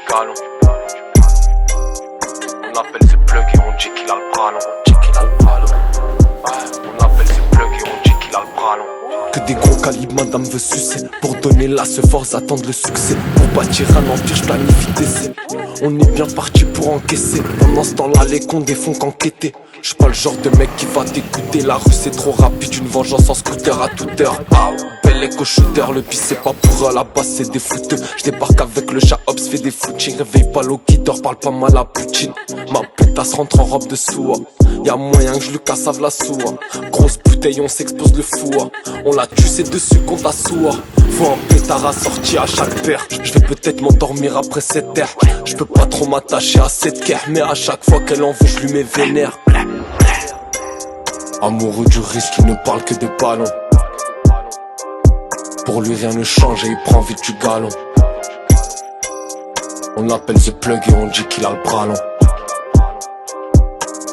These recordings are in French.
galon. On appelle ses plugs et on dit qu'il a le bras long. On appelle ses plugs et on dit qu'il a le bras long. Que des gros calibres, madame veut sucer. Pour donner la force, attendre le succès. Pour bâtir un empire, je planifie d'essai. On est bien parti pour encaisser. Pendant ce temps-là, les condés font qu'enquêter. J'suis pas le genre de mec qui va t'écouter. La rue c'est trop rapide, une vengeance en scooter à toute heure. Bel éco-shooter, le pis c'est pas pour eux, la base c'est des fouteux. J'débarque avec le chat Hobbs, fait des footings. Réveille pas l'eau qui dort, parle pas mal à Poutine. Ma pétasse rentre en robe de soie. Y'a moyen que je lui casse la soie. Grosse bouteille, on s'expose le foie. On la tue, c'est dessus qu'on t'assoit. Faut un pétard assorti à chaque paire. Je vais peut-être m'endormir après cette terre. Je peux pas trop m'attacher à cette guerre, mais à chaque fois qu'elle en veut, je lui mets vénère. Amoureux du risque, il ne parle que de ballons. Pour lui rien ne change et il prend vite du galon. On l'appelle The Plug et on dit qu'il a le bras long.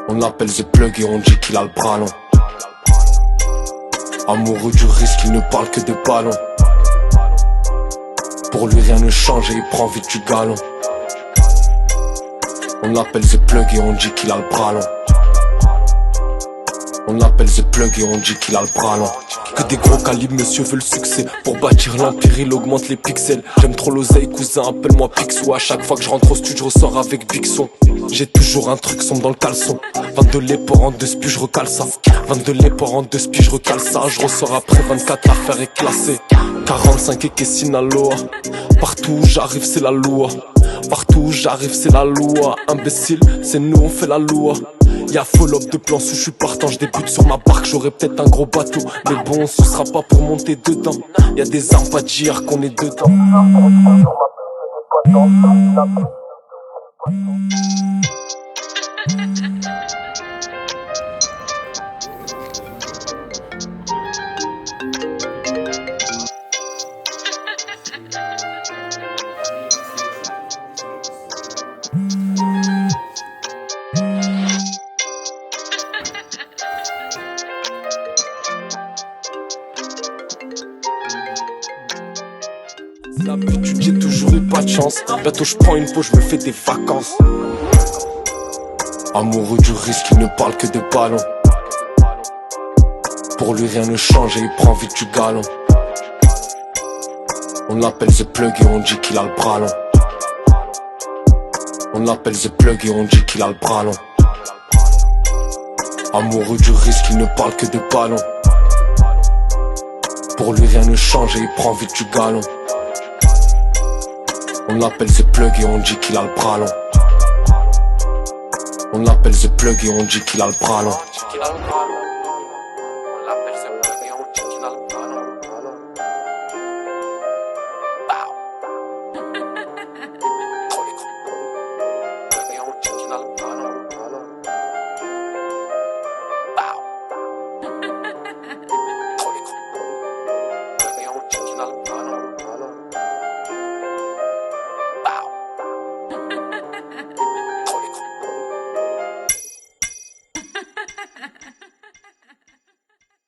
On l'appelle The Plug et on dit qu'il a le bras long. Amoureux du risque, il ne parle que de ballons. Pour lui rien ne change et il prend vite du galon. On l'appelle The Plug et on dit qu'il a le bras long. On l'appelle The Plug et on dit qu'il a le bras long. Que des gros calibres, monsieur veut le succès. Pour bâtir l'empire, il augmente les pixels. J'aime trop l'oseille, cousin, appelle-moi Pixou. À chaque fois que je rentre au studio, je ressors avec Big Son. J'ai toujours un truc sombre dans le caleçon. 22 léports en 2 spies, je recale ça. 22 léports en 2 spies, je recale ça. Je ressors après 24, l'affaire est classée. 45 et Sinaloa. Partout où j'arrive, c'est la loi. Partout où j'arrive, c'est la loi. Imbécile, c'est nous, on fait la loi. Y'a follow-up de plans sous, je suis partant, je débute sur ma barque, j'aurai peut-être un gros bateau. Mais bon, ce sera pas pour monter dedans. Y'a des armes, pas dire qu'on est dedans. L'habitude, j'ai toujours eu pas de chance. Bientôt je prends une pause, je me fais des vacances. Amoureux du risque, il ne parle que de ballons. Pour lui rien ne change et il prend vite du galon. On l'appelle The Plug et on dit qu'il a le bras long. On l'appelle The Plug et on dit qu'il a le bras long. Amoureux du risque, il ne parle que de ballons. Pour lui rien ne change et il prend vite du galon. On l'appelle The Plug et on dit qu'il a le bras long. On l'appelle The Plug et on dit qu'il a le bras long. On l'appelle The Plug et on dit qu'il a le bras long. Trop l'écran. Et on dit qu'il a le bras long. Trop l'écran. Et on dit qu'il a le bras long. Trop l'écran.